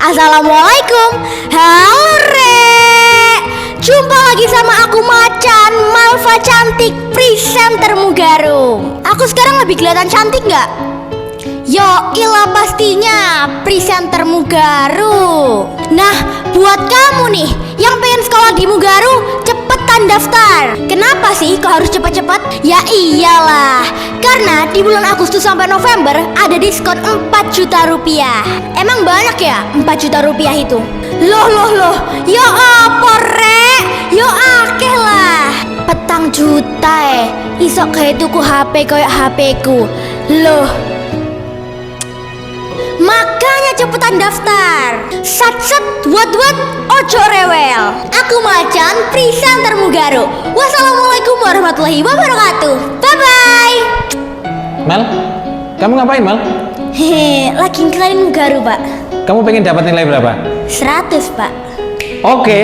Assalamualaikum. Halo Rek. Jumpa lagi sama aku Macan, Malva cantik, presenter Mugaru. Aku sekarang lebih kelihatan cantik nggak? Yo ilah pastinya, presenter Mugaru. Nah, buat kamu nih yang pengen sekolah di Mugaru, cepetan daftar. Kenapa sih kok harus cepet-cepet? Ya iyalah, karena di bulan Agustus sampai November ada diskon 4 juta rupiah. Emang banyak ya 4 juta rupiah itu? Loh, yo apa Rek? Yo akeh lah. Petang juta isok kayak tuku HP kayak HP ku. Loh, makanya cepetan daftar. Sat wat ojo rewel. Aku Macan, presenter Mugaru. Wassalamualaikum warahmatullahi wabarakatuh. Bye bye. Mel, kamu ngapain Mel? Hehe, lagi ngiklanin Mugaru Pak. Kamu pengen dapat nilai berapa? 100 Pak. Oke.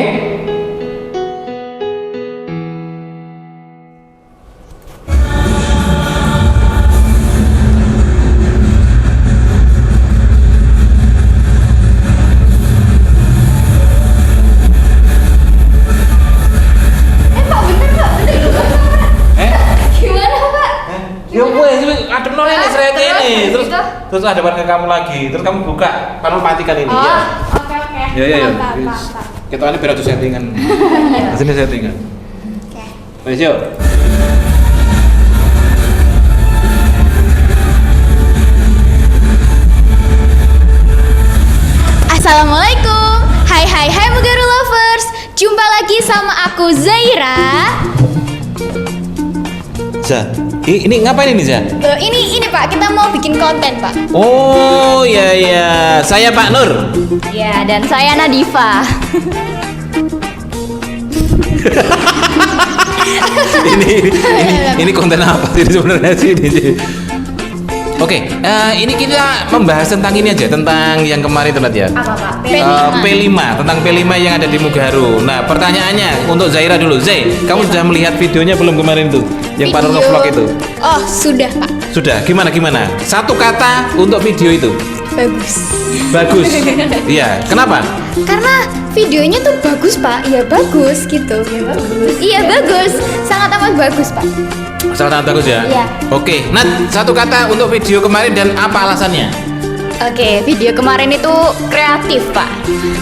Ya wes, adem nol ini seret ini, terus ada ke kamu lagi, terus kamu buka, kamu matikan ini ya. Oke. Ya. Kita ini biar ada settingan. Di sini settingan. Oke. Wes yuk. Assalamualaikum. Hai Mugaru lovers. Jumpa lagi sama aku Zaira. Za, ini ngapain ini Za? Ini Pak, kita mau bikin konten Pak. Oh iya, saya Pak Nur. Ya, dan saya Nadifa. ini konten apa sih sebenarnya sih ini? Oke, ini kita membahas tentang ini aja, tentang yang kemarin tempat ya. Apa Pak? P5, tentang P5 yang ada di Mugaru. Nah, pertanyaannya untuk Zaira dulu. Zai, kamu sudah melihat videonya belum kemarin tuh? Yang Pak Nur vlog itu? Oh, sudah Pak. Sudah, gimana? Satu kata untuk video itu. Bagus. Iya, kenapa? Karena videonya tuh bagus Pak. Ya bagus gitu. Iya bagus. Sangat amat bagus Pak. Sangat bagus ya? Iya. Oke, Nat, satu kata untuk video kemarin dan apa alasannya? Oke, video kemarin itu kreatif Pak.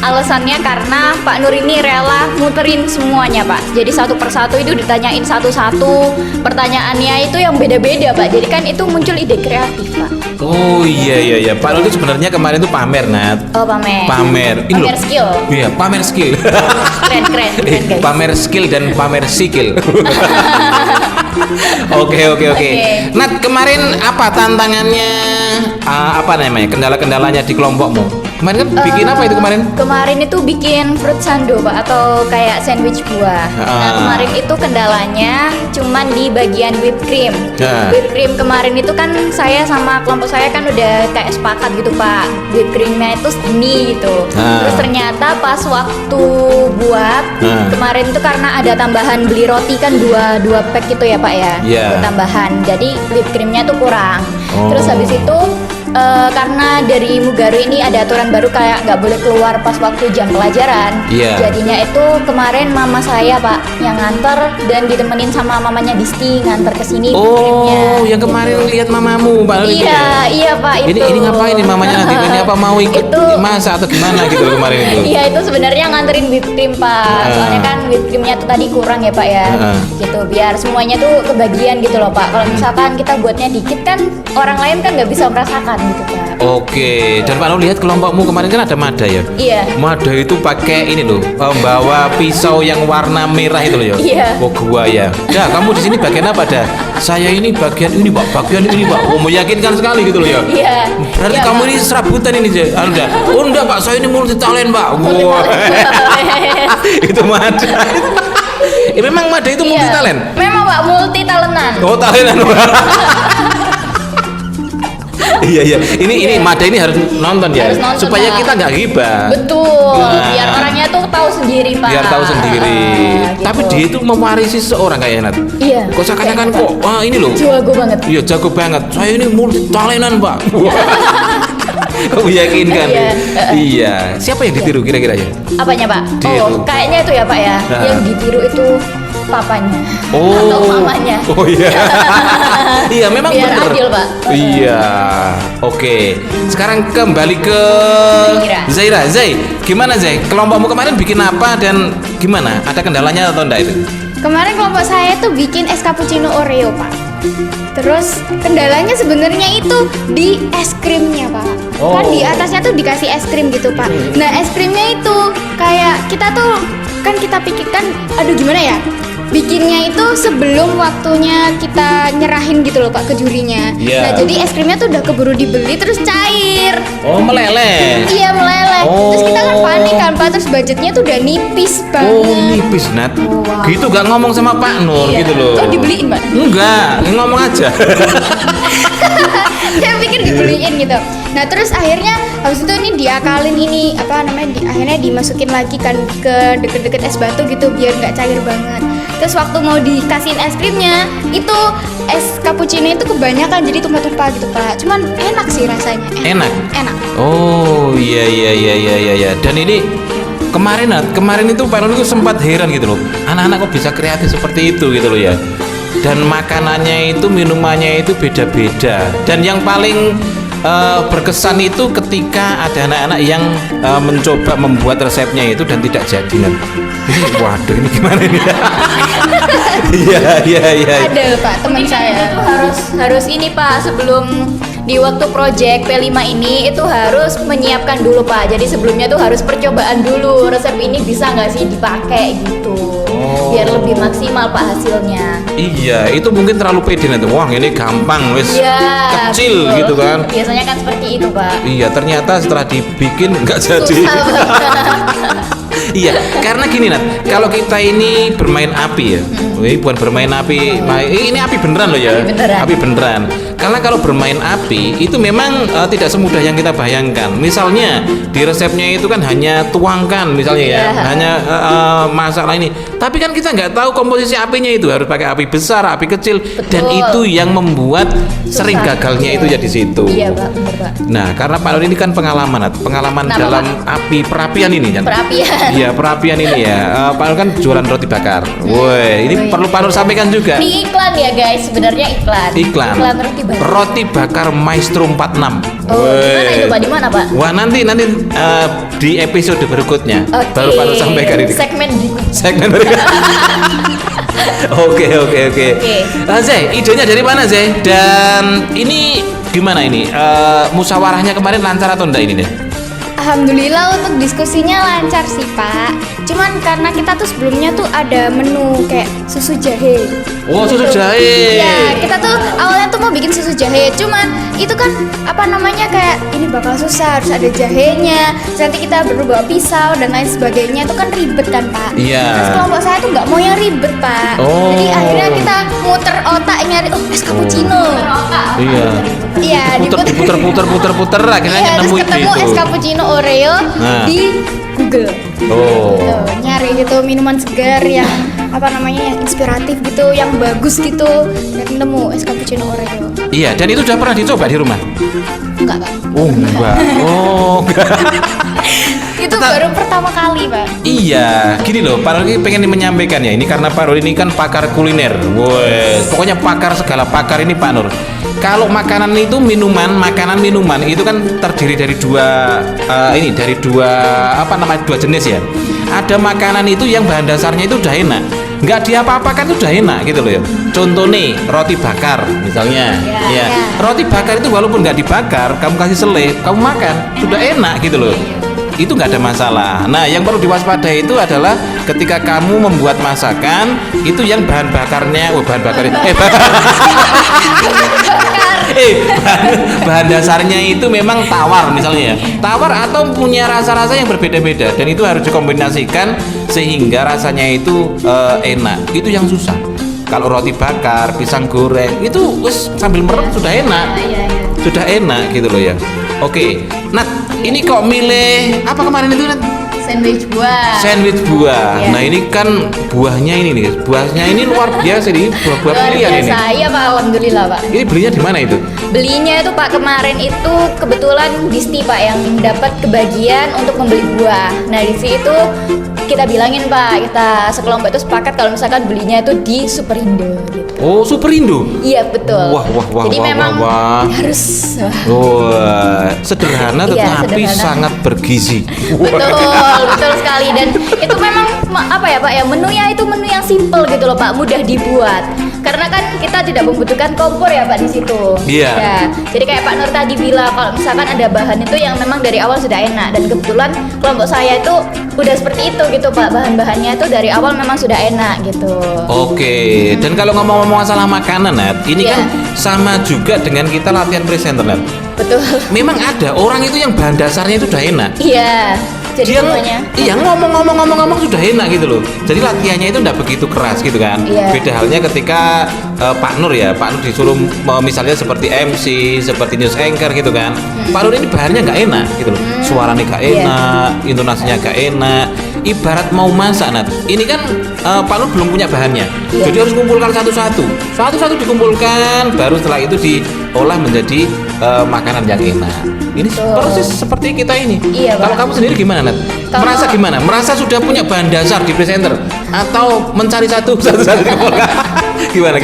Alasannya karena Pak Nur ini rela muterin semuanya Pak. Jadi satu persatu itu ditanyain satu-satu. Pertanyaannya itu yang beda-beda Pak. Jadi kan itu muncul ide kreatif Pak. Oh iya, Pak Nur itu sebenarnya kemarin tuh pamer, Nat. Oh pamer. Pamer Skill. Iya, pamer skill. Keren guys. Pamer skill dan pamer sikil. Oke. Nat, kemarin apa tantangannya? Apa namanya? Kendala-kendalanya di kelompokmu? Kemarin kan bikin apa itu kemarin? Kemarin itu bikin fruit sando Pak, atau kayak sandwich buah. Nah kemarin itu kendalanya cuman di bagian whipped cream. Whipped cream kemarin itu kan saya sama kelompok saya kan udah kayak sepakat gitu Pak, whipped creamnya itu segini gitu. Terus ternyata pas waktu buat kemarin itu karena ada tambahan beli roti kan dua pack gitu ya Pak ya. Yeah. Tambahan, jadi whipped creamnya tuh kurang. Terus habis itu karena dari Mugaru ini ada aturan baru kayak nggak boleh keluar pas waktu jam pelajaran. Jadinya itu kemarin mama saya Pak yang nganter dan ditemenin sama mamanya Disti nganter ke sini. Oh, yang kemarin lihat mamamu Pak. Iya Pak itu. Ini ngapain nih mamanya nanti? Ini apa mau ikut masak atau gimana gitu kemarin itu? Iya itu sebenarnya nganterin whipped cream Pak. Soalnya kan whipped creamnya tuh tadi kurang ya Pak ya. Gitu biar semuanya tuh kebagian gitu loh Pak. Kalau misalkan kita buatnya dikit kan orang lain kan nggak bisa merasakan gitu Pak. Oke, dan Pak Nur lihat kelompokmu kemarin kan ada Mada ya? Iya. Mada itu pakai ini loh, bawa pisau yang warna merah itu loh ya? Iya. Oh gua ya. Dah, kamu di sini bagian apa dah? Saya ini bagian ini Pak, bagian ini Pak. Oh, meyakinkan sekali gitu loh ya? Iya. Berarti kamu ini serabutan ini Anda. Oh enggak Pak, saya ini multi talent Pak. Wah. Itu Mada. Memang Mada itu multi talent? Memang Pak, multi talentan. Oh, talentan. Iya. Ini Mada ini harus nonton ya, supaya Pak. kita nggak ghibah. Betul. Biar orangnya tuh tahu sendiri Pak. Biar tahu sendiri. Gitu. Tapi dia itu mewarisi seseorang kayaknya Nat. Iya. Kok seakan-akan kok, wah ini loh. Jago banget. Iya jago banget. Saya ini multi talentan Pak. Kok meyakinkan? Iya. Iya. Siapa yang ditiru kira-kira ya? Apanya Pak? Ditiru. Oh kayaknya itu ya Pak ya. Nah. Yang ditiru itu papanya Oh. atau mamanya. Oh iya. Iya memang Biar bener. adil, Pak. Iya. Oke. Sekarang kembali ke Zaira. Zai, gimana Zai? Kelompokmu kemarin bikin apa dan gimana? Ada kendalanya atau enggak itu? Kemarin kelompok saya tuh bikin es cappuccino Oreo, Pak. Terus kendalanya sebenarnya itu di es krimnya, Pak. Oh. Kan di atasnya tuh dikasih es krim gitu, Pak. Nah, es krimnya itu kayak kita tuh kan kita pikirkan, aduh gimana ya? Bikinnya itu sebelum waktunya kita nyerahin gitu loh Pak ke jurinya. Iya. Nah jadi es krimnya tuh udah keburu dibeli terus cair. Oh, meleleh. Iya meleleh. Terus kita kan panik kan Pak, terus budgetnya tuh udah nipis banget. Oh, nipis Nat. wow. Gitu gak ngomong sama Pak Nur Iya. gitu loh. Oh dibeliin Pak? Enggak, ngomong aja. Saya pikir dibeliin gitu. Nah terus akhirnya habis itu ini diakalin ini apa namanya akhirnya dimasukin lagi kan ke deket-deket es batu gitu biar nggak cair banget. Terus waktu mau dikasihin es krimnya itu es cappuccino itu kebanyakan jadi tumpah-tumpah gitu Pak. Cuman enak sih rasanya. Enak? Enak. Oh, iya. Dan ini kemarin itu Pak Nur itu sempat heran gitu loh. Anak-anak kok bisa kreatif seperti itu gitu loh ya. Dan makanannya itu, minumannya itu beda-beda. Dan yang paling berkesan itu ketika ada anak-anak yang mencoba membuat resepnya itu dan tidak jadi. Waduh, ini gimana ini? Iya. Ada Pak teman saya. Itu harus ini Pak sebelum di waktu project P5 ini itu harus menyiapkan dulu Pak. Jadi sebelumnya tuh harus percobaan dulu resep ini bisa nggak sih dipakai gitu. Biar lebih maksimal Pak hasilnya. Iya, itu mungkin terlalu pede nanti. Wah, ini gampang, wes Iya. kecil betul. gitu kan. Biasanya kan seperti itu Pak. Iya, ternyata setelah dibikin nggak jadi. Susah banget. Iya, karena gini Nat, kalau kita ini bermain api ya, ini bukan bermain api, ini api beneran loh ya, Api beneran. api beneran. Karena kalau bermain api itu memang tidak semudah yang kita bayangkan. Misalnya di resepnya itu kan hanya tuangkan, misalnya ya, Iya. hanya masak lah ini. Tapi kan kita nggak tahu komposisi apinya itu harus pakai api besar, api kecil, dan Betul. itu yang membuat sering Susah. gagalnya Iya. itu ya di situ. Iya Pak, bener Pak. Nah, karena Pak Nur ini kan pengalaman, Nat. Pengalaman Kenapa, dalam api perapian ini kan. Perapian. Iya, perapian ini ya. Pak Nur kan jualan roti bakar. Woi, ini perlu Pak Nur sampaikan juga. Ini iklan ya guys, sebenarnya iklan. Iklan. roti bakar. Roti bakar Maestro 46. Oh, di mana itu Pak? Di mana Pak? Wah, nanti di episode berikutnya Oke. baru Pak Nur sampaikan ini. Segmen berikutnya. Segmen berikutnya. Oke. Oke. Zai, idenya dari mana Zai? Dan ini gimana ini? Musyawarahnya kemarin lancar atau enggak ini deh? Alhamdulillah untuk diskusinya lancar sih Pak. Cuman karena kita tuh sebelumnya tuh ada menu kayak susu jahe. Oh, susu Gitu. jahe. Iya, kita tuh awalnya tuh mau bikin susu jahe. Cuman itu kan apa namanya kayak ini bakal susah harus ada jahenya. Terus nanti kita perlu bawa pisau dan lain sebagainya. Itu kan ribet kan Pak. Iya. Terus kelompok saya tuh nggak mau yang ribet Pak. Oh. Jadi akhirnya kita muter otak nyari es cappuccino. Iya. Iya, Puter akhirnya Iya, terus nemu ketemu itu. es cappuccino Oreo Nah. di Google. Oh. Tuh, nyari gitu minuman segar yang apa namanya yang inspiratif gitu, yang bagus gitu. Dan nemu es cappuccino Oreo. Iya, dan itu sudah pernah dicoba di rumah? Enggak, Pak. Oh, enggak. Oh, enggak. Itu baru pertama kali, Pak. Iya, gini loh, Pak Rul ini pengen menyampaikan ya. Ini karena Pak Rul ini kan pakar kuliner. Woi, pokoknya pakar segala pakar ini Pak Nur. Kalau makanan itu makanan minuman itu kan terdiri dari dua dua jenis ya. Ada makanan itu yang bahan dasarnya itu udah enak, nggak diapa-apakan itu udah enak gitu loh ya. Contoh nih roti bakar misalnya, ya. Roti bakar itu walaupun nggak dibakar, kamu kasih selai, kamu makan sudah enak gitu loh. Itu nggak ada masalah. Nah, yang perlu diwaspadai itu adalah ketika kamu membuat masakan itu yang bahan bakarnya, bahan dasarnya itu memang tawar misalnya ya. Tawar atau punya rasa-rasa yang berbeda-beda dan itu harus dikombinasikan sehingga rasanya itu enak. Itu yang susah. Kalau roti bakar, pisang goreng itu wes sambil merem sudah enak. Sudah enak gitu loh ya. Oke. Nat, ini kok milih apa kemarin itu Nat? sandwich buah. Sandwich buah. Iya. Nah ini kan buahnya ini nih, buahnya ini luar biasa nih, buah-buah Luar pilihan ini. biasa, iya Pak, alhamdulillah Pak. Ini belinya di mana itu? Belinya itu Pak kemarin itu kebetulan Disti Pak yang dapat kebagian untuk membeli buah. Nah di situ kita bilangin Pak, kita sekelompok itu sepakat kalau misalkan belinya itu di Superindo gitu. Oh, Superindo. Iya betul. Wah, wah, wah, Jadi wah, memang wah. harus Wah, sederhana Iya, tetapi sederhana. sangat bergizi. betul sekali dan itu memang apa ya Pak ya, menunya itu menu yang simple gitu loh Pak, mudah dibuat. Karena kan kita tidak membutuhkan kompor ya Pak di situ. Iya. Ya, jadi kayak Pak Nur tadi bilang kalau misalkan ada bahan itu yang memang dari awal sudah enak dan kebetulan kelompok saya itu udah seperti itu gitu Pak, bahan-bahannya itu dari awal memang sudah enak gitu. Oke, dan kalau ngomong-ngomong masalah makanan, Nat, ini Iya. kan sama juga dengan kita latihan presenter, Nat. Betul. Memang ada orang itu yang bahan dasarnya itu udah enak. Iya. Jadi Dia semuanya. iya ngomong sudah enak gitu loh. Jadi latihannya itu enggak begitu keras gitu kan. Iya. Beda halnya ketika Pak Nur ya, Pak Nur disuruh misalnya seperti MC, seperti news anchor gitu kan. Pak Nur ini bahannya nggak enak gitu loh. Suaranya nggak Iya. enak, intonasinya nggak enak. Ibarat mau masak, Nat. Ini kan Pak Nur belum punya bahannya. Iya. Jadi harus kumpulkan satu-satu. Satu-satu dikumpulkan, baru setelah itu diolah menjadi makanan yang enak. Ini Betul. proses seperti kita ini. Iya, Kalau Pak. kamu sendiri gimana, Nat? Kalau- Merasa gimana? Merasa sudah punya bahan dasar di presenter atau mencari satu-satu dikumpulkan? Gimana?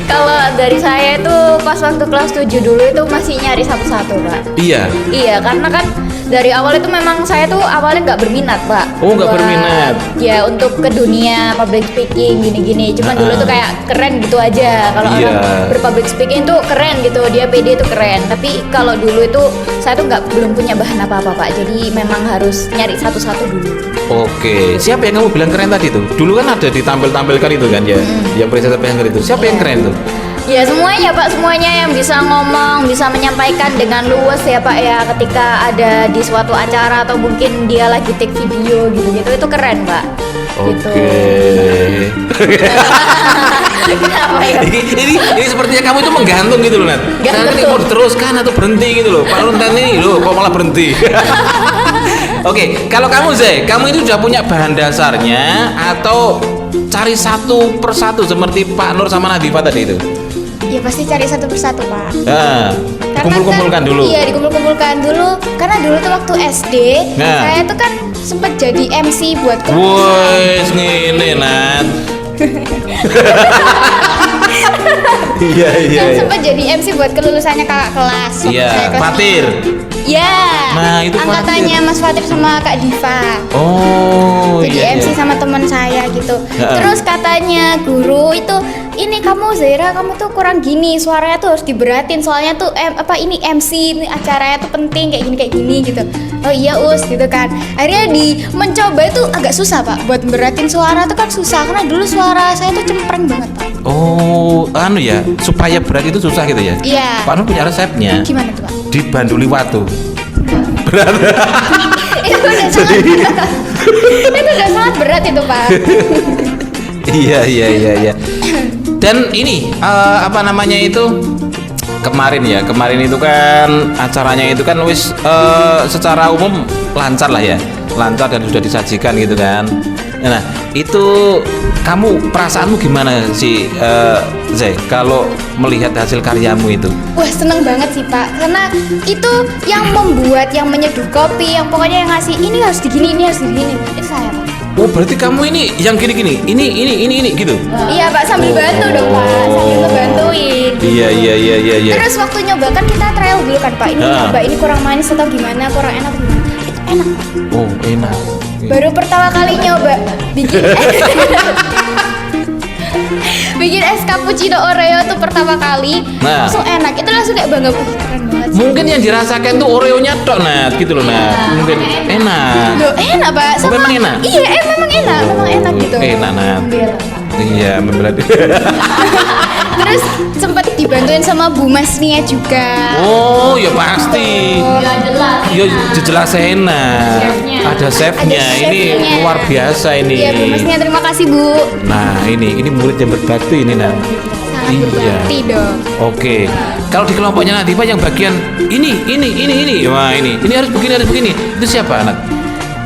Kalau dari saya itu pas waktu kelas 7 dulu itu masih nyari satu-satu Pak. Iya. Iya, karena kan dari awal itu memang saya tuh awalnya nggak berminat Pak. Oh, nggak Buat- berminat. Ya untuk ke dunia public speaking gini-gini. Cuma dulu tuh kayak keren gitu aja. Kalau Iya. orang berpublic speaking tuh keren gitu, dia pede tuh keren. Tapi kalau dulu itu saya tuh belum punya bahan apa-apa Pak. Jadi memang harus nyari satu-satu dulu. Oke. Siapa yang kamu bilang keren tadi tuh? Dulu kan ada ditampil-tampilkan itu kan ya, yang presenter itu. Siapa yang keren tuh? Ya semuanya Pak, semuanya yang bisa ngomong, bisa menyampaikan dengan luwes ya Pak ya, ketika ada di suatu acara atau mungkin dia lagi take video gitu-gitu, itu keren Pak. Gitu. Oke. Kenapa ya? ini sepertinya kamu itu menggantung gitu loh, Nat. Sekarang ini mau diteruskan atau berhenti gitu loh. Pak Runtan ini loh, kok malah berhenti. Oke, kalau kamu Zai, kamu itu sudah punya bahan dasarnya atau cari satu persatu seperti Pak Nur sama Nadifa tadi itu? Ya pasti cari satu persatu Pak. Nah, Karena kumpul-kumpulkan kan- dulu. Iya, dikumpul-kumpulkan dulu. Karena dulu tuh waktu SD, Nah. saya tuh kan sempat jadi MC buat Woi, ngene Nat. Iya Kan sempat jadi MC buat kelulusannya kakak kelas. Waktu Iya, saya kelas Fatir. 5. Ya. Nah, itu angkatannya Mas Fatir sama Kak Diva. Oh, Jadi iya. MC iya. sama teman saya gitu. Heeh. Terus katanya guru itu, ini kamu Zaira, kamu tuh kurang gini, suaranya tuh harus diberatin, soalnya tuh ini MC, ini acaranya tuh penting kayak gini gitu. Oh iya Us gitu kan. Akhirnya mencoba itu agak susah Pak, buat beratin suara tuh kan susah karena dulu suara saya tuh cempreng banget Pak. Oh, anu ya, supaya berat itu susah gitu ya? Iya. Pak Nur punya resepnya. Gimana tuh Pak? Dibanduli watu. Itu udah sangat itu udah sangat berat itu Pak. Iya. Dan ini apa namanya itu? Kemarin itu kan acaranya itu kan wis secara umum lancar lah ya. Lancar dan sudah disajikan gitu kan. Nah, itu kamu perasaanmu gimana sih Zai kalau melihat hasil karyamu itu? Wah seneng banget sih Pak, karena itu yang membuat, yang menyeduh kopi, yang pokoknya yang ngasih ini harus digini, ini harus digini, itu saya Pak. Oh, berarti kamu ini yang gini-gini, ini gitu. Iya Pak, sambil bantu dong Pak, sambil ngebantuin. Iya. Terus waktu nyoba kan kita trial dulu kan Pak, ini Ah. nyoba ini kurang manis atau gimana, kurang enak atau gimana. Itu enak Pak. Oh, enak. Baru pertama kali nyoba bikin bikin es cappuccino Oreo tuh pertama kali, Nah. langsung enak. Itu langsung kayak bangga, "Wih, keren banget sih." Mungkin yang dirasakan tuh Oreonya tok, Nat, gitu loh, Nat. Mungkin enak. Loh, enak Pak. Oh, memang enak? Iya, memang enak gitu. Enak, Nat. Iya, membela Terus sempat dibantuin sama Bu Mas Nia juga. Oh, ya pasti. Ya jelas. Ya jelas enak. Chefnya. Ada chefnya. Ada Ini chefnya. luar biasa ini. Iya, Bu Mas Nia, terima kasih Bu. Nah, ini murid yang berbakti ini, Nat. Sangat Iya. berbakti dong. Oke. Kalau di kelompoknya Nadifa yang bagian ini. Wah, ini harus begini. Itu siapa, Nat?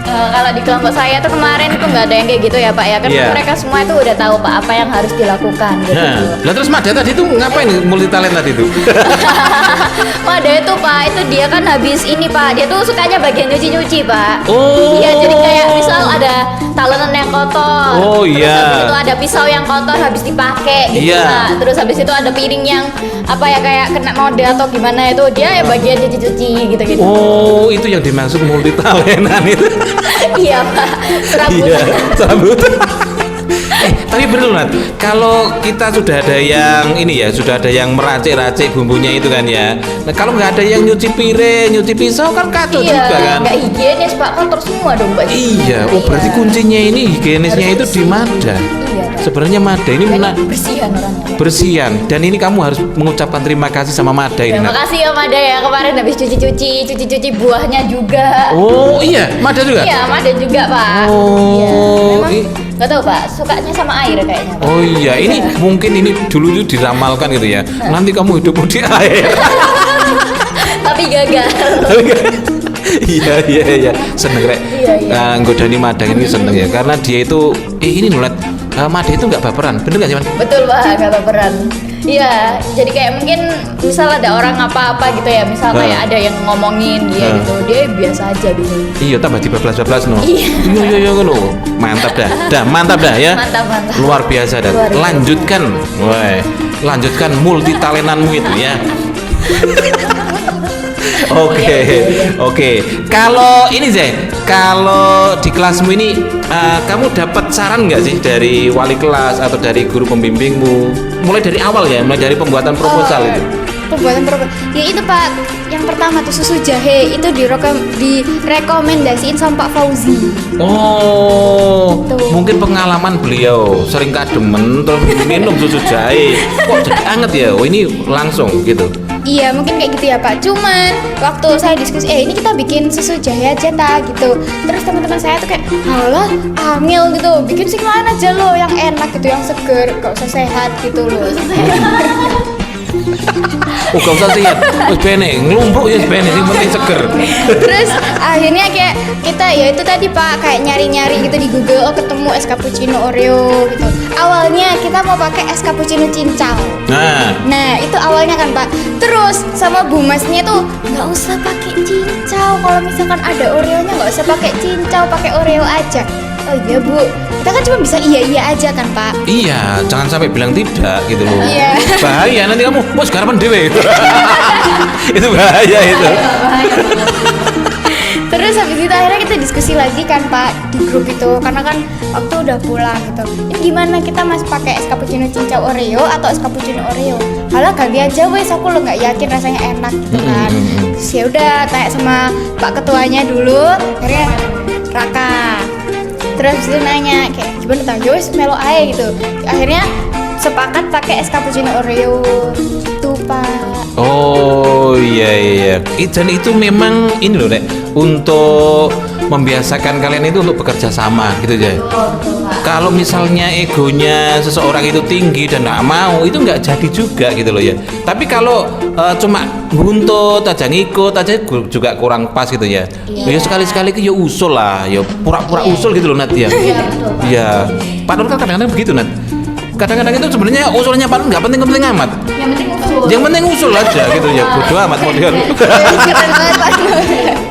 Kalau di kelompok saya tuh kemarin itu nggak ada yang kayak gitu ya Pak ya, kan Iya. mereka semua itu udah tahu Pak apa yang harus dilakukan gitu. Nah, lah terus Mada tadi tuh ngapain multi talent tadi tuh? Mada itu Pak, itu dia kan habis ini Pak, dia tuh sukanya bagian nyuci-nyuci Pak. Oh. Iya, jadi kayak misal ada talenan yang kotor. Oh, terus iya. habis itu ada pisau yang kotor habis dipakai gitu Iya. Pak. Terus habis itu ada piring yang apa ya kayak kena noda atau gimana itu dia ya bagian nyuci-nyuci gitu-gitu. Oh, itu yang dimaksud multi talentan itu. Iya Pak, serabutan. Iya, serabutan. Tapi bener Nat, kalau kita sudah ada yang ini ya, sudah ada yang meracik-racik bumbunya itu kan ya. Nah kalau nggak ada yang nyuci piring, nyuci pisau kan kacau Iya, juga kan. nggak higienis Pak, kotor semua dong Pak. Iya, oh berarti Iya. kuncinya ini higienisnya Harus itu di bersih. Mada. Iya, Pak. Sebenarnya Mada ini Bersihan orangnya. bersihan dan ini kamu harus mengucapkan terima kasih sama Mada ini. Terima Nat. kasih ya Mada ya, kemarin habis cuci-cuci buahnya juga. Oh iya, Mada juga. Iya, Mada juga Pak. Oh, Iya, memang i- nggak tahu Pak, sukanya sama air kayaknya Pak. Oh iya, ini mungkin ini dulu itu diramalkan gitu ya. Nanti kamu hidup di air. Tapi gagal. Iya iya iya, seneng rek. Iya, iya. Nggodani Mada ini seneng ya, karena dia itu ini nulat Mada itu nggak baperan, bener nggak sih Man? Betul Pak, nggak baperan. Iya, jadi kayak mungkin misal ada orang apa-apa gitu ya, misal kayak ada yang ngomongin dia gitu, dia biasa aja gitu. Iya, tambah di bablas-bablas no. Iya. Iya iya ngono. Mantap dah, mantap dah ya. Mantap. Luar biasa dah. Luar biasa. Lanjutkan, woi, lanjutkan multi talentanmu itu ya. Oke, oke. Kalau ini Zai, kalau di kelasmu ini kamu dapat saran nggak sih dari wali kelas atau dari guru pembimbingmu? Mulai dari awal ya, mulai dari pembuatan proposal itu. Pembuatan ya itu Pak, yang pertama tuh susu jahe itu direkomendasiin sama Pak Fauzi. Oh, Tuh. mungkin pengalaman beliau sering kademen terus minum susu jahe. Kok jadi anget ya? Oh ini langsung gitu. Iya mungkin kayak gitu ya Pak. Cuman waktu saya diskusi, ini kita bikin susu jahe aja ta gitu. Terus teman-teman saya tuh kayak, halah angel gitu. Bikin sih mana aja lo yang enak gitu, yang seger, gak usah sehat gitu loh. Oh gak usah lihat, wis bene ngelumbruk ya bene, yang penting seger. Terus akhirnya kayak kita ya itu tadi Pak kayak nyari-nyari gitu di Google, oh ketemu es cappuccino Oreo gitu. Awalnya kita mau pakai es cappuccino cincau. Nah itu awalnya kan Pak. Terus sama Bu Masnya tuh nggak usah pakai cincau. Kalau misalkan ada Oreonya nggak usah pakai cincau, pakai Oreo aja. Oh iya Bu, kita kan cuma bisa iya aja kan Pak. Iya, jangan sampai bilang tidak gitu loh. Iya. Bahaya nanti kamu mau sekarang dewe. Itu bahaya itu. Terus habis itu akhirnya kita diskusi lagi kan Pak di grup itu, karena kan waktu udah pulang gitu. Ini gimana kita mas pakai es cappuccino cincau Oreo atau es cappuccino Oreo? Halah ganti aja wes, aku lo nggak yakin rasanya enak gitu kan. Terus ya udah tanya sama Pak ketuanya dulu, akhirnya Raka. Terus dia nanya kayak gimana tau, ya wes melo aja gitu. Akhirnya sepakat pakai es cappuccino Oreo gitu Pak. Oh iya. Dan itu memang ini loh Rek, untuk membiasakan kalian itu untuk bekerja sama gitu aja. Kalau misalnya egonya seseorang itu tinggi dan nggak mau, itu nggak jadi juga gitu loh ya. Tapi kalau cuma buntut aja ngikut aja juga kurang pas gitu ya. Ya sekali-sekali ya usul lah, ya pura-pura usul gitu loh Nat ya. Iya. Padahal kan kadang-kadang begitu Nat. Kadang-kadang itu sebenarnya usulnya Pak nggak penting-penting amat. Yang penting usul aja gitu ya, bodo amat model. Keren banget Pak.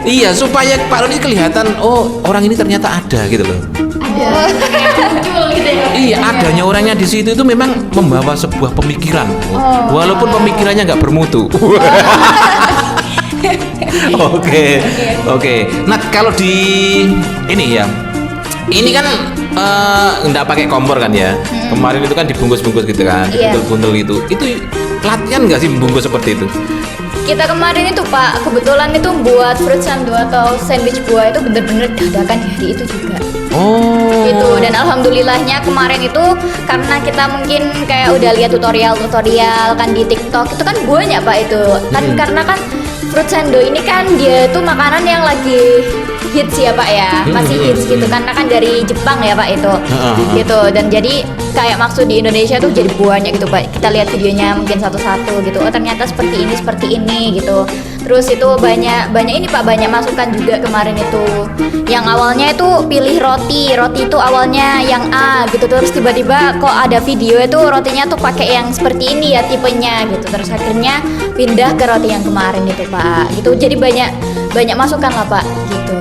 Iya, supaya Pak Roni kelihatan oh orang ini ternyata ada gitu loh. Iya, adanya orangnya di situ itu memang membawa sebuah pemikiran, walaupun pemikirannya nggak bermutu. Oke. Nah kalau di ini ya, ini kan nggak pakai kompor kan ya. Kemarin itu kan dibungkus-bungkus gitu kan, Iya. dibuntul-buntul itu. Itu latihan nggak sih bungkus seperti itu? Kita kemarin itu Pak, kebetulan itu buat fruit sandu atau sandwich buah itu bener-bener dadakan di hari itu juga. Oh. Gitu, dan alhamdulillahnya kemarin itu karena kita mungkin kayak udah lihat tutorial kan di TikTok itu kan banyak Pak itu. Kan karena kan fruit sandu ini kan dia itu makanan yang lagi hits ya Pak ya, masih hits gitu karena kan dari Jepang ya Pak itu. Gitu, dan jadi kayak maksud di Indonesia tuh jadi banyak gitu Pak. Kita lihat videonya mungkin satu-satu gitu. Oh ternyata seperti ini gitu. Terus itu banyak ini Pak, banyak masukan juga kemarin itu. Yang awalnya itu pilih roti itu awalnya yang A gitu, terus tiba-tiba kok ada video itu rotinya tuh pakai yang seperti ini ya tipenya gitu. Terus akhirnya pindah ke roti yang kemarin itu Pak. Gitu. Jadi banyak masukan lah Pak gitu.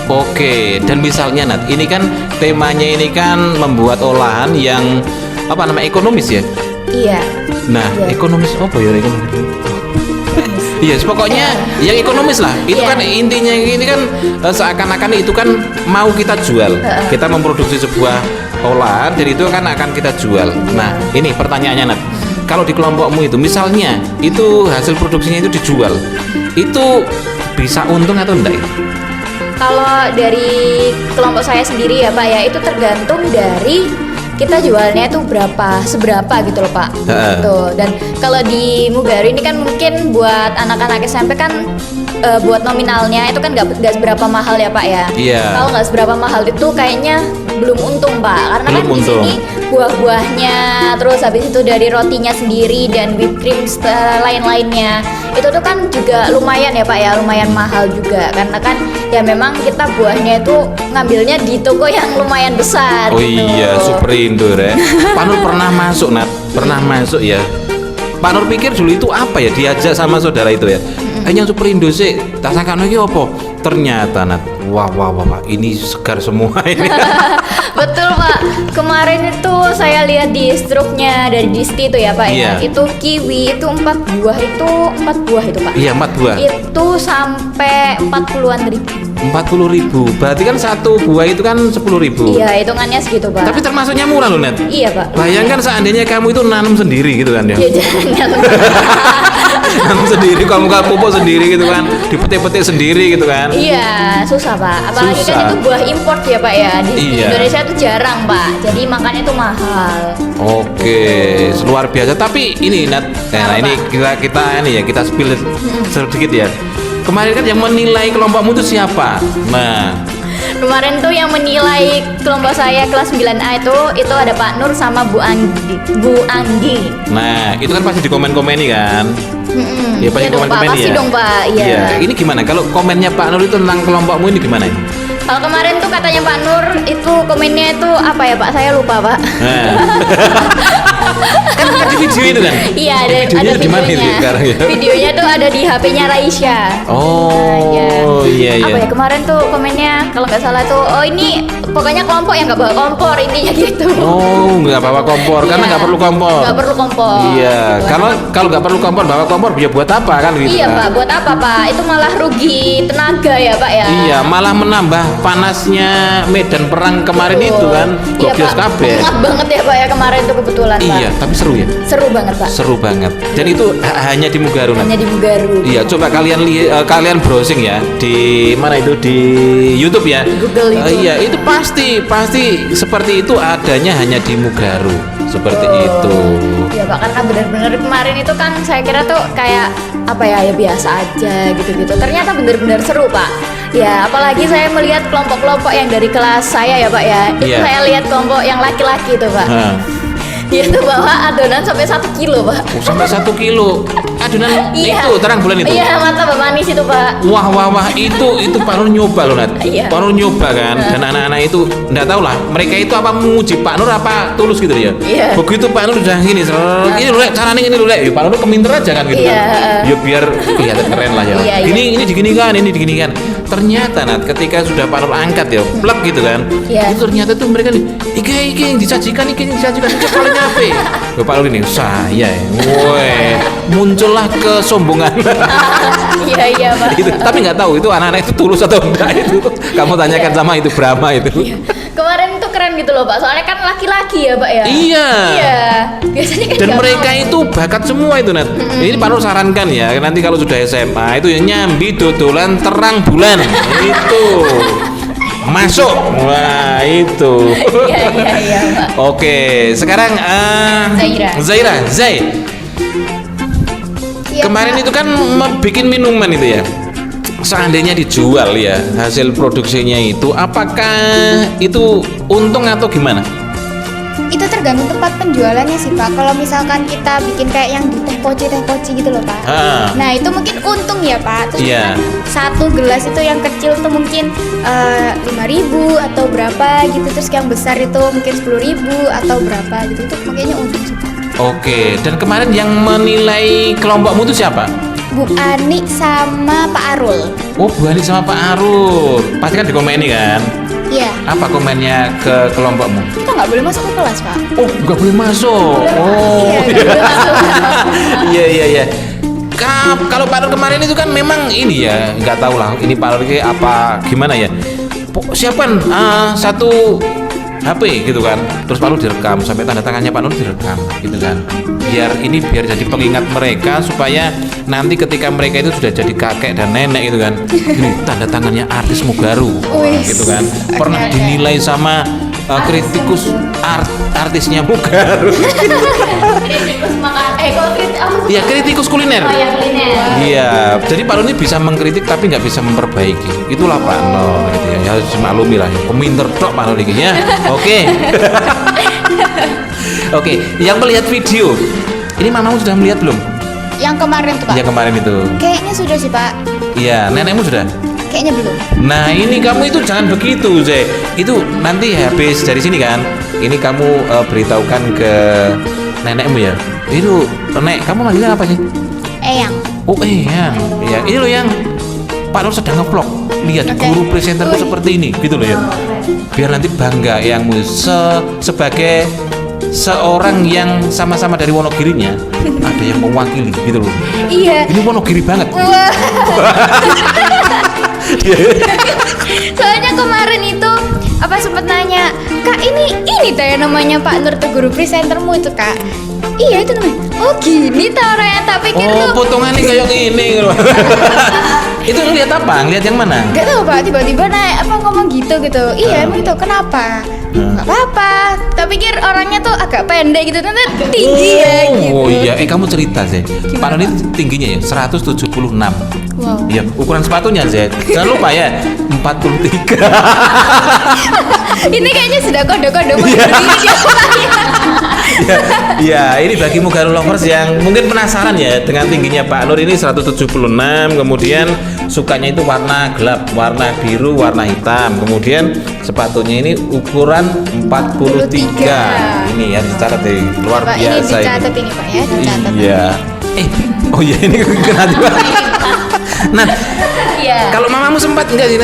Oke, dan misalnya Nat, ini kan temanya ini kan membuat olahan yang apa namanya ekonomis ya. Iya. Nah, Iya. ekonomis apa ya ekonomis? Iya, pokoknya yang ekonomis lah. Itu Iya. kan intinya ini kan seakan-akan itu kan mau kita jual. Kita memproduksi sebuah olahan, jadi itu kan akan kita jual. Nah, ini pertanyaannya Nat. Kalau di kelompokmu itu, misalnya itu hasil produksinya itu dijual, itu bisa untung atau enggak? Kalau dari kelompok saya sendiri ya Pak ya, itu tergantung dari kita jualnya itu seberapa gitu loh Pak. Gitu. Dan kalau di Mugaru ini kan mungkin buat anak-anak SMP kan buat nominalnya itu kan nggak seberapa mahal ya Pak ya. Iya. Kalau nggak seberapa mahal itu kayaknya belum untung Pak, karena Belum kan di untung. sini buah-buahnya, terus habis itu dari rotinya sendiri dan whipped cream lain-lainnya itu tuh kan juga lumayan ya Pak ya, lumayan mahal juga karena kan ya memang kita buahnya itu ngambilnya di toko yang lumayan besar. Oh gitu. iya, Superindo ya. Pak Nur pernah masuk Nat, pernah masuk ya. Pak Nur pikir dulu itu apa ya, diajak sama saudara itu ya. Hanya Superindo sih, tak sangka lagi apa? Ternyata Nat, wah, ini segar semua ini. Betul Pak, kemarin itu saya lihat di struknya dari Disti itu ya Pak ya, Iya. itu kiwi itu 4 buah itu Pak. Iya, 4 buah. Itu sampai 40-an ribu. 40.000. Berarti kan satu buah itu kan 10.000. Iya, hitungannya segitu Pak. Tapi termasuknya murah loh Nat. Iya Pak. Bayangkan seandainya kamu itu nanam sendiri gitu kan ya. Ya jangan. Nanam sendiri, kamu pupuk sendiri gitu kan, dipetik-petik sendiri gitu kan. Iya, susah Pak. Apalagi Susah. kan itu buah import ya Pak ya. Di Iya. Indonesia itu jarang Pak. Jadi makannya itu mahal. Oke, luar biasa. Tapi ini Nat, nah Apa, ini kita spill sedikit ya. Kemarin kan yang menilai kelompokmu itu siapa? Nah, Kemarin tuh yang menilai kelompok saya kelas 9A itu ada Pak Nur sama Bu Anggi. nah itu kan pasti di komen-komeni kan? Ya pasti Iya dong Pak, komen-komeni pasti ya. dong Pak. Iya. Ini gimana? Kalau komennya Pak Nur itu tentang kelompokmu ini gimana? Kalau kemarin tuh katanya Pak Nur itu komennya itu apa ya Pak? Saya lupa Pak. Nah. Kan di video itu kan? Iya Videonya ada di mana itu videonya. sekarang ya? Videonya tuh ada di HP-nya Raisya. Oh, iya. Apa ya kemarin tuh komennya kalau nggak salah tuh, oh ini pokoknya kelompok yang nggak bawa kompor intinya gitu. Oh, nggak bawa kompor karena Iya. nggak perlu kompor. Nggak perlu kompor. Iya, Gitu. kalau nggak perlu kompor, bawa kompor ya buat apa kan gitu Iya kan? Pak, buat apa Pak? Itu malah rugi tenaga ya Pak ya. Iya, malah menambah panasnya medan perang kemarin Betul. itu kan. Iya Gobios Pak, kabeh. pengap banget ya Pak ya kemarin tuh kebetulan Pak. Iya, tapi seru ya. Seru banget Pak. Seru banget. Dan itu hanya di Mugaru Nat. Hanya di Mugaru. Iya, coba kalian browsing ya di mana itu di YouTube ya. Google itu. Iya, itu pasti seperti itu adanya hanya di Mugaru. Seperti itu. Ya Pak, karena benar-benar kemarin itu kan saya kira tuh kayak apa ya biasa aja gitu-gitu. Ternyata benar-benar seru Pak. Ya apalagi saya melihat kelompok-kelompok yang dari kelas saya ya Pak ya. Itu Iya. saya lihat kelompok yang laki-laki itu Pak. Nah, Dia tuh bawa adonan sampai 1 kilo Pak. sampai 1 kilo. Adonan Iya. itu terang bulan itu. Iya, martabak manis itu Pak. Wah, itu Pak Nur nyoba loh Nat. Iya. Pak Nur nyoba kan, dan anak-anak itu nggak tahu lah. Mereka itu apa menguji Pak Nur apa tulus gitu ya. Iya. Begitu Pak Nur udah gini, ini loh, caranya ini loh, ya Pak Nur keminter aja kan gitu Iya. kan. Ya biar kelihatan keren lah ya. Iya, iya. Ini diginikan. Ternyata Nat, ketika sudah Pak Nur angkat ya, plek gitu kan. Iya. Itu ternyata tuh mereka nih, iki yang disajikan, cokolnya apa? Ya Pak Nur ini saya, woi, muncullah kesombongan. Iya Pak. Itu, tapi nggak tahu itu anak-anak itu tulus atau enggak itu. Kamu tanyakan sama itu Brahma itu. Kemarin tuh keren gitu loh Pak. Soalnya kan laki-laki ya Pak ya. Iya. Iya. Biasanya kan Dan nggak mereka mau. itu bakat semua itu Nat. Ini Pak Nur sarankan ya, nanti kalau sudah SMA itu yang nyambi dodolan terang bulan itu masuk. Wah itu. Iya Pak. Oke, sekarang Zaira. Zai. Iya, Kemarin Pak. itu kan bikin minuman itu ya. Seandainya dijual ya hasil produksinya itu, apakah itu untung atau gimana? itu tergantung tempat penjualannya sih Pak. Kalau misalkan kita bikin kayak yang di teh poci gitu loh Pak. Nah itu mungkin untung ya Pak. Terus Iya. satu gelas itu yang kecil tuh mungkin 5.000 atau berapa gitu. Terus yang besar itu mungkin 10.000 atau berapa gitu. Itu makanya untung sih Pak. Oke, dan kemarin yang menilai kelompokmu itu siapa? Bu Ani sama Pak Arul. Oh, Bu Ani sama Pak Arul. Pasti kan dikomeni kan? Iya. Apa komennya ke kelompokmu? Kita nggak boleh masuk ke kelas Pak. Oh, nggak boleh masuk. Oh, Iya, nggak boleh masuk. iya. Kalau Pak Arul kemarin itu kan memang ini ya, nggak tahu lah. Ini Pak Arul ini apa gimana ya? Siapkan satu HP gitu kan. Terus Pak Arul direkam sampai tanda tangannya Pak Arul direkam gitu kan. Biar jadi pengingat mereka supaya nanti ketika mereka itu sudah jadi kakek dan nenek gitu kan. Ini tanda tangannya artis Mugaru gitu kan. Pernah dinilai sama kritikus artisnya Mugaru. Kritikus makan Iya, kritikus kuliner. Oh ya, kuliner. Iya, jadi Pak Arul ini bisa mengkritik tapi nggak bisa memperbaiki. Itulah Pak Nur gitu ya. Ya harus maklumi lah. Peminter tok Pak Nur ini ya. Oke. Oke, yang melihat video ini mamamu sudah melihat belum? Yang kemarin tuh Pak. Yang kemarin itu. Kayaknya sudah sih Pak. Iya, nenekmu sudah. Kayaknya belum. Nah ini kamu itu jangan begitu Zek. Itu nanti habis dari sini kan. Ini kamu beritahukan ke nenekmu ya. Itu nek kamu manggilnya apa sih? Eyang. Oh yang. Ya ini loh yang Pak Nur sedang ngevlog. Lihat Oke. guru presenterku seperti ini gitu loh ya. Biar nanti bangga yangmu sebagai seorang yang sama-sama dari Wonogirinya ada yang mewakili gitu loh. Iya. Ini Wonogiri banget. Wah. Soalnya kemarin itu apa sempat nanya, Kak ini tuh ya namanya Pak Nur tuh guru presentermu itu Kak. Iya itu namanya. Oh gini tuh orang yang tak pikir Oh, tuh. potongannya kayak gini gitu. Itu ngeliat apa? Ngeliat yang mana? Gak tahu Pak, tiba-tiba naik apa ngomong gitu. Iya emang itu kenapa? Gak apa-apa. Tak pikir orangnya tuh agak pendek gitu, ternyata tinggi ya gitu. Oh iya, kamu cerita sih. Pak Nur ini tingginya ya 176. Wow. Iya, ukuran sepatunya Z. Jangan lupa ya 43. Ini kayaknya sudah kode-kode Ya, ini bagi Mugaru lovers yang mungkin penasaran ya dengan tingginya Pak Nur ini 176, kemudian sukanya itu warna gelap, warna biru, warna hitam. Kemudian sepatunya ini ukuran 43. Ini ya dicatat deh, luar Pak, ini biasa dicatat ini Pak ya, dicatat. Iya. Oh iya ini kena juga. Nah, Iya. kalau mamamu sempat nggak sih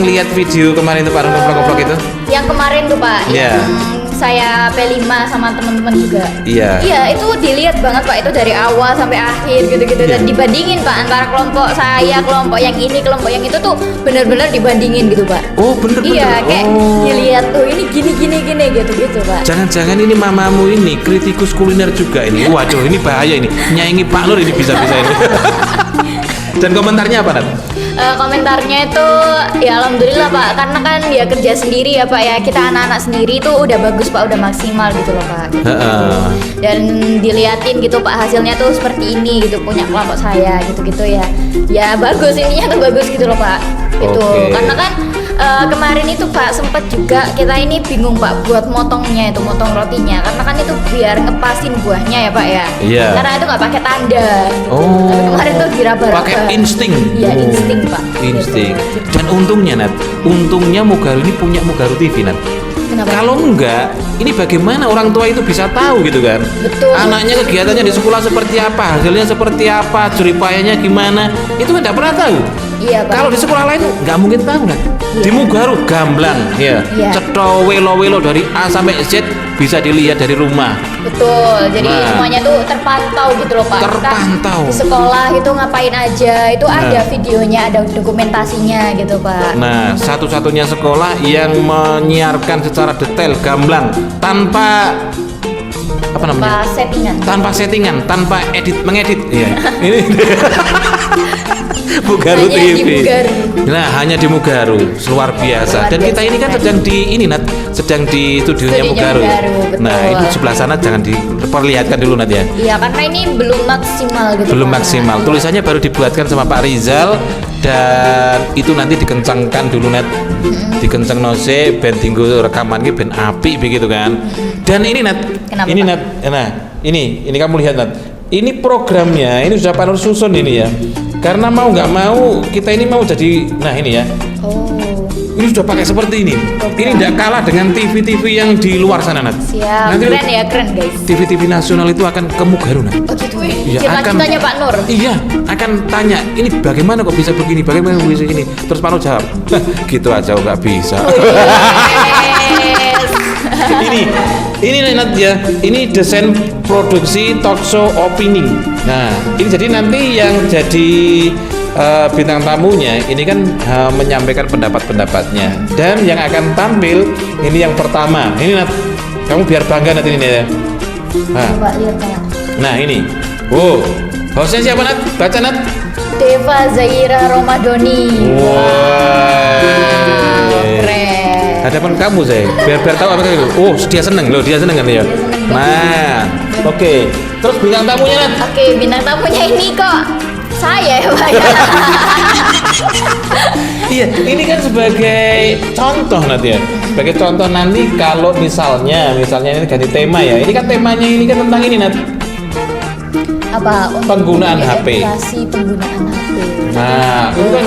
ngelihat video kemarin itu Pak Nur vlog itu? Yang kemarin tuh Pak, Iya. yang saya P5 sama teman-teman juga. Iya. Iya, itu dilihat banget Pak, itu dari awal sampai akhir gitu-gitu dan Iya. dibandingin Pak antara kelompok saya, kelompok yang ini, kelompok yang itu tuh benar-benar dibandingin gitu Pak. Oh bener-bener. Iya, kayak Oh. dilihat tuh ini gini gitu Pak. Jangan-jangan ini mamamu ini kritikus kuliner juga ini. Waduh, ini bahaya ini. Nyaingi Pak Nur ini bisa-bisa ini. Dan komentarnya apa, Nat? Komentarnya itu ya alhamdulillah Pak, karena kan dia kerja sendiri ya Pak ya, kita anak-anak sendiri itu udah bagus Pak, udah maksimal gitu loh Pak. Heeh. Dan diliatin gitu Pak, hasilnya tuh seperti ini gitu, punya kelompok saya gitu-gitu ya. Ya bagus, ininya tuh bagus gitu loh Pak. Itu Oke. karena kan kemarin itu Pak sempet juga kita ini bingung Pak buat motongnya itu, motong rotinya, karena kan itu biar ngepasin buahnya ya Pak ya. Iya. Karena itu nggak pakai tanda. Oh. Tapi kemarin tuh diraba-raba. Pakai insting. Iya, Oh, insting Pak. Insting. Gitu. Dan untungnya Nat, untungnya Mugaru ini punya Mugaru TV Nat. Kenapa? Kalau enggak, ini bagaimana orang tua itu bisa tahu gitu kan? Betul. Anaknya kegiatannya di sekolah seperti apa, hasilnya seperti apa, jeripayanya gimana, itu kan tidak pernah tahu. Iya Pak. Kalau di sekolah lain nggak mungkin tahu kan? Di Mugaru gamblang, ya, Iya. cetho welo-welo dari A sampai Z bisa dilihat dari rumah. Betul, jadi Nah. semuanya tuh terpantau gitu loh Pak. Kita Terpantau. di sekolah itu ngapain aja, itu Nah. ada videonya, ada dokumentasinya gitu Pak. Nah, satu-satunya sekolah yang menyiarkan secara detail gamblang tanpa apa namanya? Tanpa settingan. Tanpa settingan, tanpa mengedit. Iya. Ini Mugaru Hanya di TV. Mugaru. Nah, hanya di Mugaru, luar biasa. Dan kita ini kan sedang di ini Nat, sedang di studionya Studionya Mugaru. Mugaru, betul. Nah, itu sebelah sana jangan diperlihatkan dulu Nat ya. Iya, karena ini belum maksimal gitu. Belum Pak. maksimal. Tulisannya baru dibuatkan sama Pak Rizal dan itu nanti dikencangkan dulu Nat. Dikencang nose ben tinggu rekaman ki ben apik begitu kan. Dan ini Nat. Kenapa, Ini Pak? Nat. Nah, ini kamu lihat Nat. Ini programnya, ini sudah Pak Nur susun ini ya. Karena mau nggak mau kita ini mau jadi, nah ini ya. Oh, Ini sudah pakai seperti ini. Ini tidak kalah dengan TV-TV yang di luar sana Nat. siap. Nanti Keren ya, keren guys. TV-TV nasional itu akan ke Mugaru Nat. Oh gitu. Iya, Cita-citanya Pak Nur. Iya, akan tanya, ini bagaimana kok bisa begini, bagaimana kok bisa ini. Terus Pak Nur jawab, gitu aja kok nggak bisa. Yes. ini Nat ya, ini desain produksi talk show opini. Nah, ini jadi nanti yang jadi bintang tamunya ini kan menyampaikan pendapat-pendapatnya, dan yang akan tampil ini yang pertama. Ini Nat, kamu biar bangga nanti ini ya. Coba lihat Pak. Nah ini, wow, hostnya siapa Nat? Baca Nat. Deva Zaira Romadoni. Wah, Keren. hadapan kamu saya, biar tahu apa itu. Oh, dia seneng loh, dia seneng kan ya. Nah, oke. Terus bintang tamunya Nat. Oke, bintang tamunya ini kok saya ya Pak ya. Iya, ini kan sebagai contoh nanti ya. Sebagai contoh nanti kalau misalnya ini ganti tema ya. Ini kan temanya ini kan tentang ini Nat. Apa? Untuk Penggunaan HP. edukasi penggunaan HP. Nah, itu kan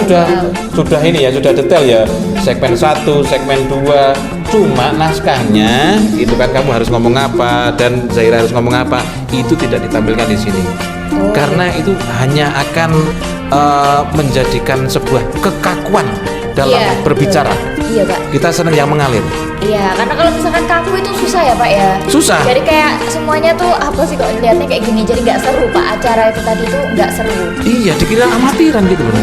sudah ini ya, sudah detail ya. Segmen 1, segmen 2. Cuma naskahnya itu kan kamu harus ngomong apa dan Zaira harus ngomong apa, itu tidak ditampilkan di sini. Oh. Karena itu hanya akan menjadikan sebuah kekakuan dalam Iya, berbicara. betul. Iya Pak. Kita senang yang mengalir. Iya, karena kalau misalkan kaku itu susah ya Pak ya. Susah. Jadi kayak semuanya tuh apa sih kok lihatnya kayak gini, jadi nggak seru Pak, acara itu tadi tuh nggak seru. Iya, dikira amatiran gitu loh.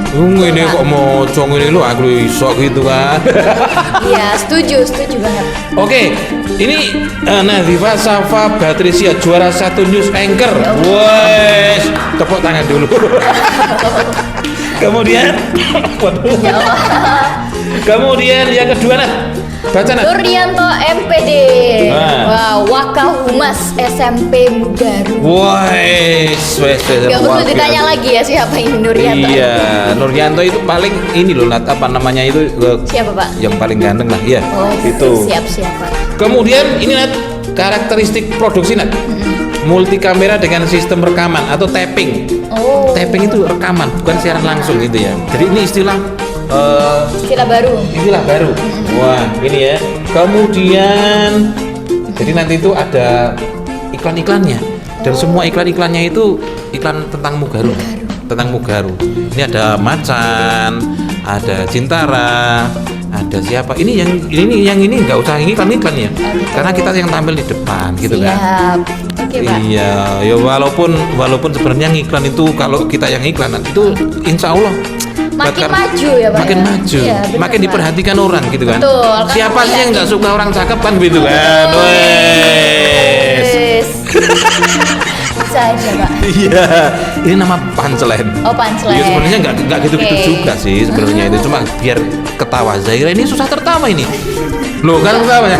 Ini kok mau cong ini lo aku iso gitu kan. Iya, setuju banget. Oke, ini Nazifa Safa Patricia juara 1 news anchor. Wes, tepuk tangan dulu. Kemudian, waduh. Ya Allah. Kemudian yang kedua Nat, baca Nat. Nuryanto MPD. Nah. Wow, Wakahumas SMP Mugaru. Wes. Gak perlu ditanya lagi ya siapa ini Nuryanto. Iya, Nuryanto itu paling ini loh Nat, apa namanya itu? Siapa Pak? Yang paling ganteng lah, ya. Oh, Itu. siap Pak. Kemudian ini Nat, karakteristik produksi Nat. Multi kamera dengan sistem rekaman atau tapping. Oh. Tapping itu rekaman, bukan siaran langsung gitu ya. Jadi ini istilah Istilah baru. baru. Wah, ini ya. Kemudian jadi nanti itu ada iklan-iklannya. Dan semua iklan-iklannya itu iklan tentang Mugaru. Tentang Mugaru. Ini ada Macan, ada Cintara, ada siapa? Ini yang ini nggak usah iklan ya. Karena kita yang tampil di depan gitu kan. Siap. Oke Pak. Iya, ya walaupun sebenarnya iklan itu kalau kita yang iklanan itu insya Allah Makin maju ya Pak. makin ya? maju, Iya, benar, makin Pak. diperhatikan orang gitu kan. Betul, kan Siapa sih yang yakin. nggak suka orang cakep kan gitu kan? Wes. Yes. Bisa aja Pak. Iya, ini nama punchline. Oh, punchline. Ya sebenarnya nggak gitu-gitu Oke. juga sih sebenarnya itu cuma biar ketawa. Zaira ini susah tertawa ini. Loh kan ketawanya.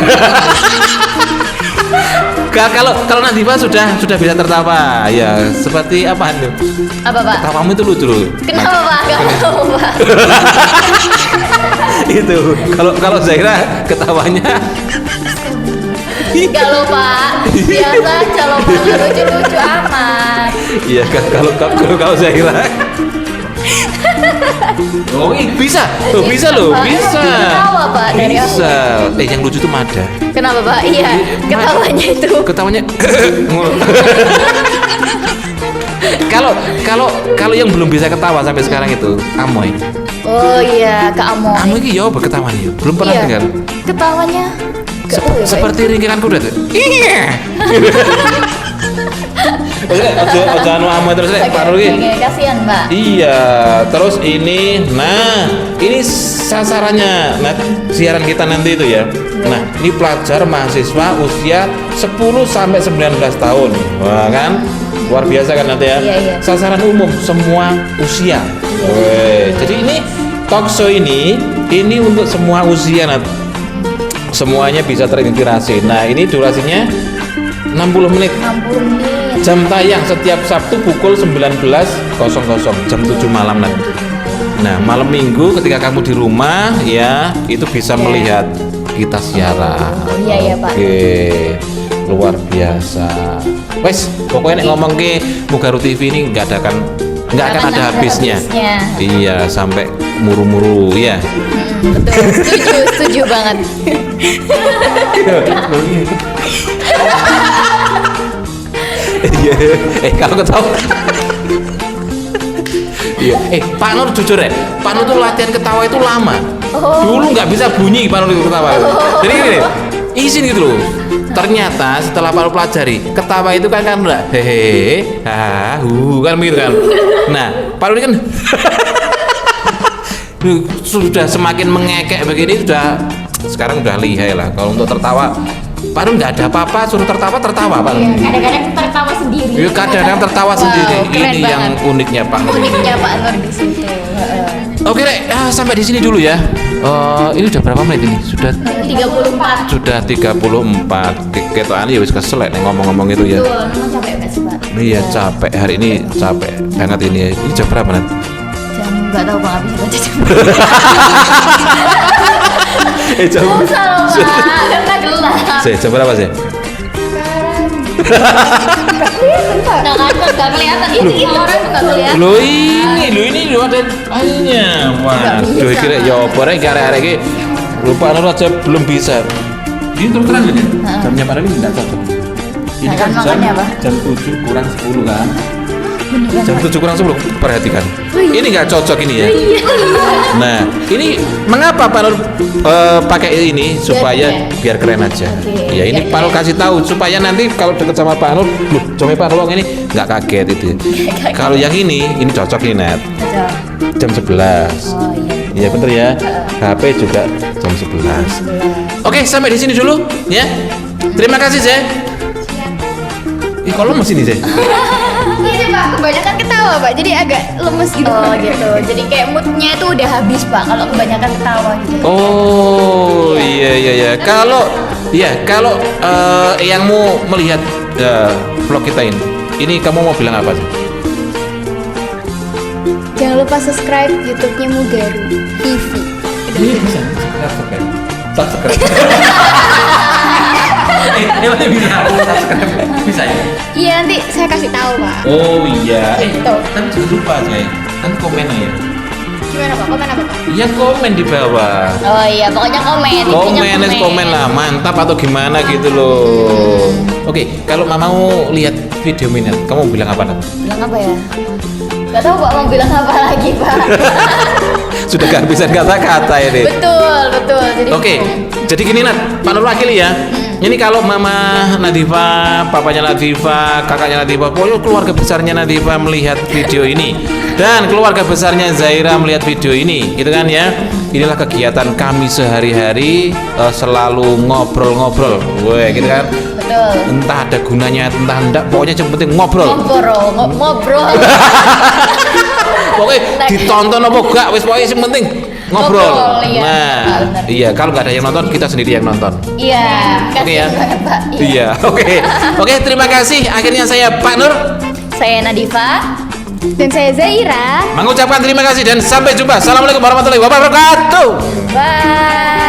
Kalau Nadifa sudah bisa tertawa, ya seperti apa tuh? Apa Pak? Tawamu itu lucu loh. Kenapa Pak? Kenapa Pak? Itu kalau Zaira ketawanya Enggak loh Pak. Biasa aja loh Pak. Nggak lucu-lucu amat. iya kalau Zaira oh bisa loh bisa loh Pak, bisa ketawa, Pak, dari aku. bisa yang lucu tuh Mada Kenapa Pak? Iya, ketawanya itu. ketawanya kalau yang belum bisa ketawa sampai sekarang itu Amoy Oh iya, Kak Amo. Amoy ini ya berketawa nih belum pernah Iya. dengar Ketawanya seperti ringkiran kuda tuh iya ojo anu Amoy terus Oke, Pak Rul oke, kasihan Mbak. Iya, terus ini sasarannya siaran kita nanti itu ya. Nah, ini pelajar mahasiswa usia 10 sampai 19 tahun. Wah kan? luar biasa kan nanti ya. Iya. Sasaran umum semua usia. Weh, jadi ini talk show ini untuk semua usia Nat. Semuanya bisa terinspirasi. Nah, ini durasinya 60 menit. 60 menit. Jam tayang setiap Sabtu pukul 19.00 jam 7 malam Nat. Nah, malam Minggu ketika kamu di rumah ya, itu bisa melihat kita siaran. Iya, Pak. Oke. Luar biasa. Wes, pokoknya nek ngomong ke Mugaru TV ini nggak akan ada habisnya. Iya, sampai muru-muru ya. Betul, setuju banget. Iya, kalau ketawa. Iya, Pak Nur jujur ya, Pak Nur tuh latihan ketawa itu lama. Dulu nggak bisa bunyi Pak Nur itu ketawa. Jadi gini, izin gitu loh. Ternyata setelah Pak Nur pelajari, ketawa itu kan enggak hehehe, kan begitu kan. Nah, Pak Nur ini kan sudah semakin mengekek begini, sekarang udah lihai lah. Kalau untuk tertawa, Pak Nur nggak ada apa-apa, suruh tertawa Pak Nur. Kadang-kadang tertawa sendiri. Iya, kadang-kadang tertawa sendiri. Keren Ini yang banget. uniknya Pak Nur. Uniknya Pak Nur di situ. Oke, Rek, sampai di sini dulu ya. Ini udah berapa menit ini? Sudah 34. Ketokan ya wis kesel nek ngomong-ngomong itu ya. Betul, memang capek banget sih, Pak. Iya, capek hari ini, capek banget ini. Ini jam berapa Nat? Jam nggak tahu Bang, habis baca jam. Jam. Usah loh, Pak. Karena gelap. Jam berapa sih? Nggak kelihatan. Ini orang tuh nggak kelihatan. Ini ada airnya. Waduh, kira ya apa rek arek-arek iki lupa Nur aja belum bisa. Ini terus terang ini. Jamnya pada ini enggak cocok. Ini kan makanya apa? jam 7 kurang 10 kan. Jam 7 kurang 10, perhatikan. Ini nggak cocok ini ya. Nah, ini mengapa Pak Nur pakai ini supaya biar keren aja. Ya ini Pak Nur kasih tahu supaya nanti kalau deket sama Pak Nur, loh, cuma Pak Nur ini nggak kaget itu. Kalau yang ini cocok nih Nat. Jam 11. Oh iya. Iya bener ya. HP juga jam 11. Oke, sampai di sini dulu ya. Terima kasih, Zeh. Kalau lemes ini, Zeh. Iya Pak, kebanyakan ketawa Pak, jadi agak lemes gitu. Oh gitu. Jadi kayak moodnya itu udah habis Pak kalau kebanyakan ketawa gitu. Oh, iya. Kalau yang mau melihat vlog kita ini kamu mau bilang apa sih? Jangan lupa subscribe YouTube-nya Mugaru TV. Ini bisa subscribe. Emangnya bisa subscribe? Bisa ya? Iya nanti saya kasih tahu Pak. Oh iya. Gitu. Tapi jangan lupa saya. Kan komen ya. Gimana Pak? Komen apa Pak? Iya komen di bawah. Oh iya, pokoknya komen. Intinya Komen lah, mantap atau gimana gitu loh. Oke, kalau mau lihat video minat, kamu bilang apa Nat? Bilang apa ya? Gak tahu Pak mau bilang apa lagi Pak. Sudah kehabisan kata-kata ini. Betul. Jadi Oke, jadi gini Nat, Pak Nur wakili ya. Ini kalau Mama Nadifa, papanya Nadifa, kakaknya Nadifa, pokoknya keluarga besarnya Nadifa melihat video ini dan keluarga besarnya Zaira melihat video ini, gitu kan ya. Inilah kegiatan kami sehari-hari, selalu ngobrol-ngobrol, weh, gitu kan. betul. Entah ada gunanya, entah enggak, pokoknya yang penting ngobrol. Ngobrol. Pokoknya ditonton apa enggak, wes pokoknya yang penting ngobrol. Ngobrol, iya. Nah, Benar. iya kalau nggak ada yang nonton, kita sendiri yang nonton. Iya. Oke ya. kasihan banget, Pak. Iya, oke, terima kasih. Akhirnya saya Pak Nur Saya Nadifa. Dan saya Zaira. mengucapkan terima kasih dan sampai jumpa. Assalamualaikum warahmatullahi wabarakatuh. Bye.